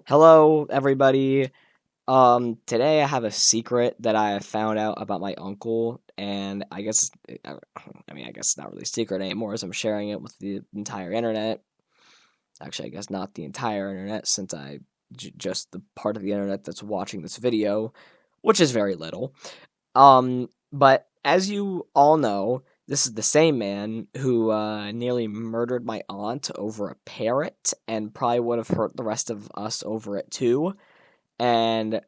Hello, everybody. Today I have a secret that I have found out about my uncle, and I guess it's not really a secret anymore as I'm sharing it with the entire internet. Actually, I guess not the entire internet, since just the part of the internet that's watching this video, which is very little. But as you all know, this is the same man who nearly murdered my aunt over a parrot, and probably would have hurt the rest of us over it too. And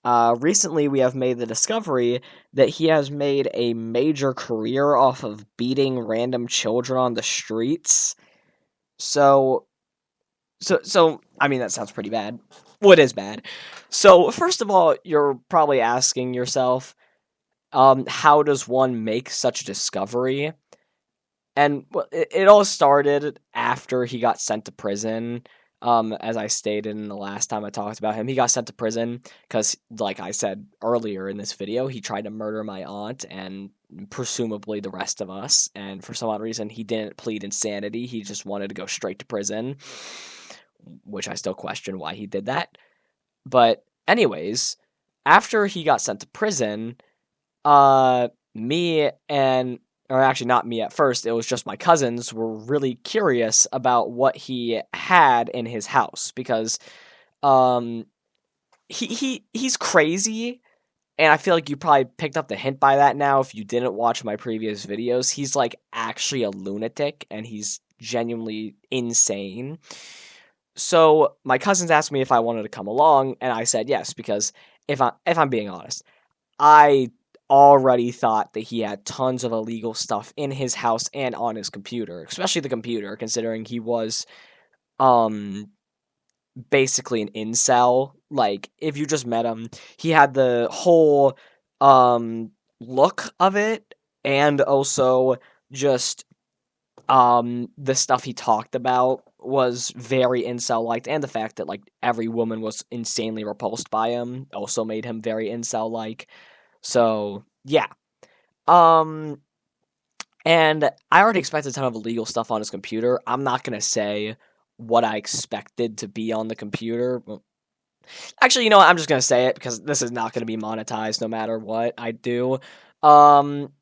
recently, we have made the discovery that he has made a major career off of beating random children on the streets. So, I mean, that sounds pretty bad. Well, it is bad. So, first of all, you're probably asking yourself, how does one make such a discovery? And well, it all started after he got sent to prison. As I stated in the last time I talked about him, he got sent to prison because, like I said earlier in this video, he tried to murder my aunt and presumably the rest of us. And for some odd reason, he didn't plead insanity. He just wanted to go straight to prison, which I still question why he did that. But anyways, after he got sent to prison, me and or actually not me at first, it was just my cousins were really curious about what he had in his house because um he's crazy, and I feel like you probably picked up the hint by that now if you didn't watch my previous videos. He's like actually a lunatic, and he's genuinely insane. So my cousins asked me if I wanted to come along, and I said yes because if I'm being honest, I already thought that he had tons of illegal stuff in his house and on his computer, especially the computer, considering he was um basically an incel. Like, if you just met him, he had the whole look of it, and also just the stuff he talked about was very incel like, and the fact that like every woman was insanely repulsed by him also made him very incel like. So, yeah. Um, and I already expected a ton of illegal stuff on his computer. I'm not gonna say what I expected to be on the computer. Well, actually, you know what? I'm just gonna say it because this is not gonna be monetized no matter what I do. Um,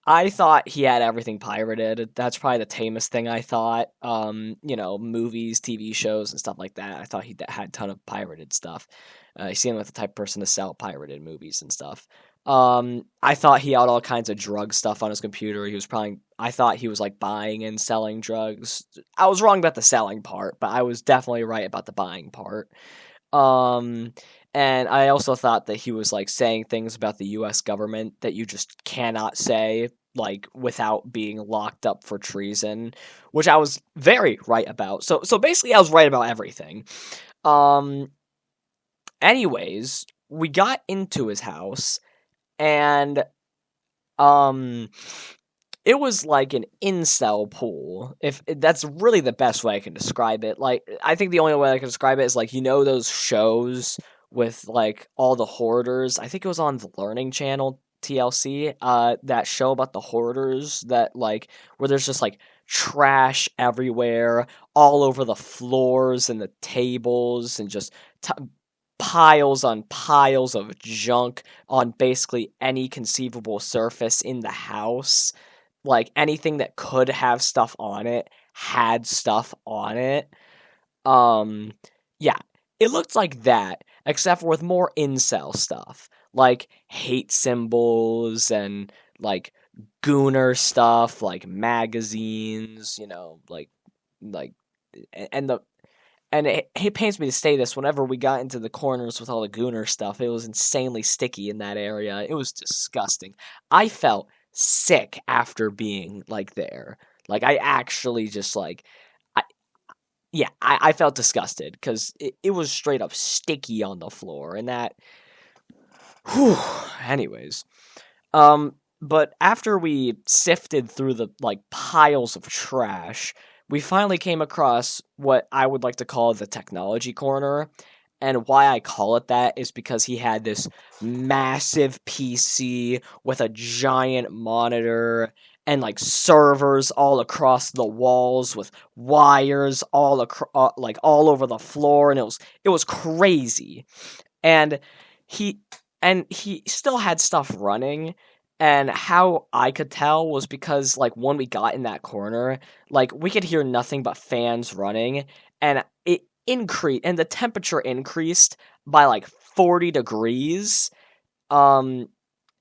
I thought he had everything pirated. That's probably the tamest thing I thought. Movies, TV shows, and stuff like that. I thought he had a ton of pirated stuff. He seemed like the type of person to sell pirated movies and stuff. I thought he had all kinds of drug stuff on his computer. I thought he was like buying and selling drugs. I was wrong about the selling part, but I was definitely right about the buying part. Um, and I also thought that he was like saying things about the US government that you just cannot say like without being locked up for treason, which I was very right about. So basically I was right about everything. Um Anyways, we got into his house, and um it was like an incel pool. If that's really the best way I can describe it. Like, I think the only way I can describe it is like, those shows with like all the hoarders. I think it was on the Learning Channel, TLC. That show about the hoarders that like where there's just like trash everywhere, all over the floors and the tables, and just t- piles on piles of junk on basically any conceivable surface in the house. Like, anything that could have stuff on it had stuff on it. Um, yeah, it looked like that, except for with more incel stuff, like hate symbols and like gooner stuff, like magazines, like, and the and it pains me to say this. Whenever we got into the corners with all the gooner stuff, it was insanely sticky in that area. It was disgusting. I felt sick after being like there. Like, I actually just like, I yeah, I felt disgusted because it was straight up sticky on the floor, and that. Whew. Anyways, but after we sifted through the like piles of trash, we finally came across what I would like to call the technology corner. And why I call it that is because he had this massive PC with a giant monitor and like servers all across the walls with wires all over the floor, and it was crazy. And he he still had stuff running, and how I could tell was because like when we got in that corner, like we could hear nothing but fans running, and it increased, and the temperature increased by like 40 degrees when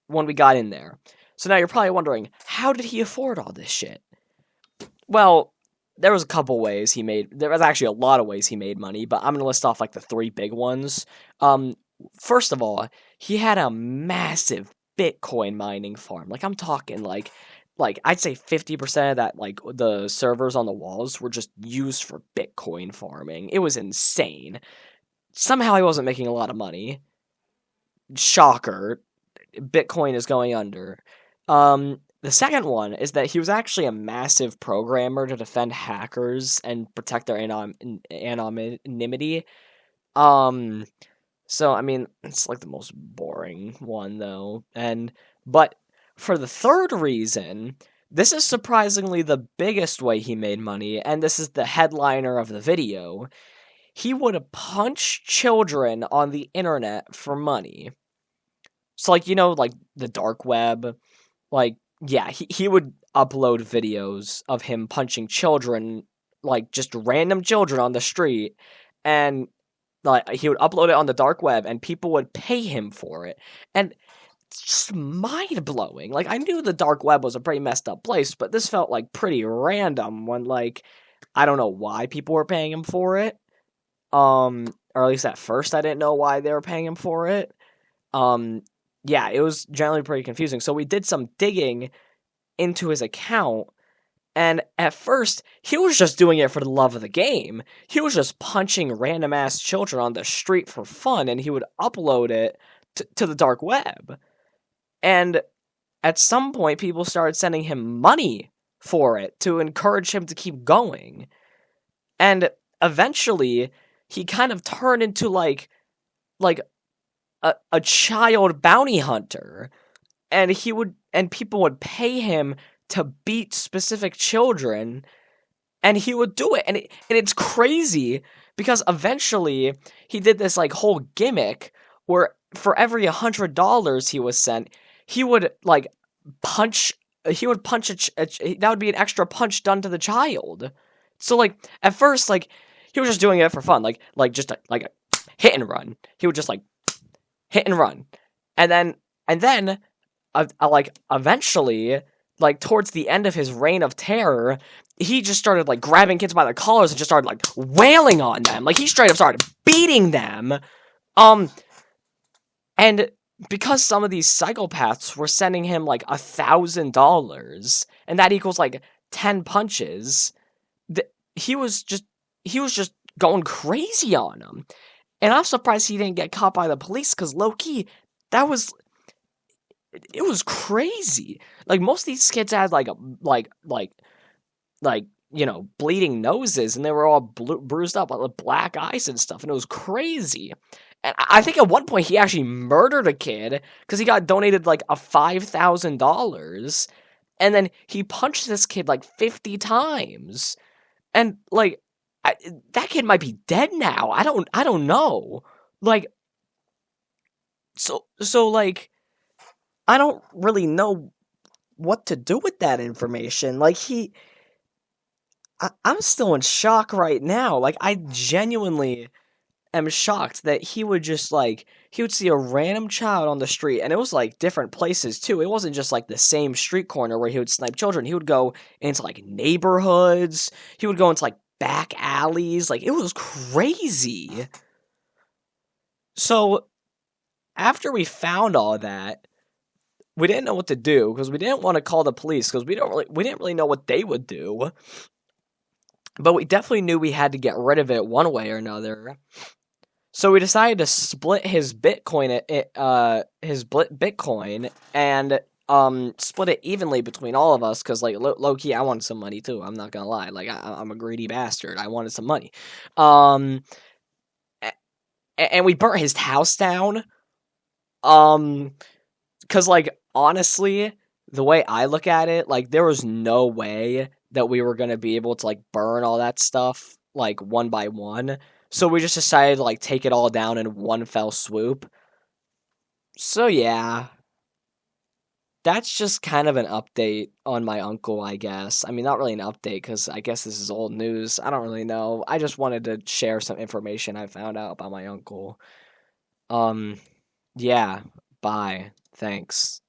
we got in there. So now you're probably wondering, how did he afford all this shit? Well, there was a couple ways he made. There was actually a lot of ways he made money, but I'm gonna list off like the three big ones. First of all, he had a massive Bitcoin mining farm. Like I'm talking like I'd say 50% of that, like the servers on the walls were just used for Bitcoin farming. It was insane. Somehow he wasn't making a lot of money. Shocker. Bitcoin is going under. The second one is that he was actually a massive programmer to defend hackers and protect their anonymity. So I mean, it's like the most boring one though. But for the third reason, this is surprisingly the biggest way he made money, and this is the headliner of the video. He would punch children on the internet for money. So like, like the dark web, like, yeah, he would upload videos of him punching children, like just random children on the street, and like he would upload it on the dark web, and people would pay him for it. And it's just mind-blowing. Like, I knew the dark web was a pretty messed up place, but this felt like pretty random when, like, I don't know why people were paying him for it. Or at least at first I didn't know why they were paying him for it. Yeah, it was generally pretty confusing. So we did some digging into his account, and at first, he was just doing it for the love of the game. He was just punching random-ass children on the street for fun, and he would upload it to the dark web. And at some point, people started sending him money for it to encourage him to keep going. And eventually, he kind of turned into, like a child bounty hunter, and people would pay him to beat specific children, and he would do it, and it's crazy because eventually he did this like whole gimmick where for every $100 he was sent, he would like punch. He would punch that would be an extra punch done to the child. So like at first, like he was just doing it for fun, like just like a hit and run. He would just like hit and run, and then like eventually, like towards the end of his reign of terror, he just started like grabbing kids by the collars and just started like wailing on them. Like he straight up started beating them. And because some of these psychopaths were sending him like $1,000, and that equals like 10 punches, he was just going crazy on them. And I'm surprised he didn't get caught by the police, because low-key, it was crazy. Like, most of these kids had, bleeding noses, and they were all bruised up with black eyes and stuff, and it was crazy. And I think at one point he actually murdered a kid, because he got donated, like, a $5,000, and then he punched this kid, like, 50 times. And, like, that kid might be dead now. I don't know. Like, so like, I don't really know what to do with that information. Like, I'm still in shock right now. Like, I genuinely am shocked that he would just, like, he would see a random child on the street, and it was, like, different places, too. It wasn't just, like, the same street corner where he would snipe children. He would go into, like, neighborhoods. He would go into, like, back alleys. Like, it was crazy. So, after we found all that, we didn't know what to do, because we didn't want to call the police, because we didn't really know what they would do. But we definitely knew we had to get rid of it one way or another. So we decided to split his Bitcoin, and split it evenly between all of us, because, like, low-key, I wanted some money, too. I'm not gonna lie. Like, I'm a greedy bastard. I wanted some money. And we burnt his house down. Because, like, honestly, the way I look at it, like there was no way that we were gonna be able to like burn all that stuff like one by one. So we just decided to like take it all down in one fell swoop. So yeah, that's just kind of an update on my uncle, I guess. I mean, not really an update because I guess this is old news. I don't really know. I just wanted to share some information I found out about my uncle. Um, yeah, bye. Thanks.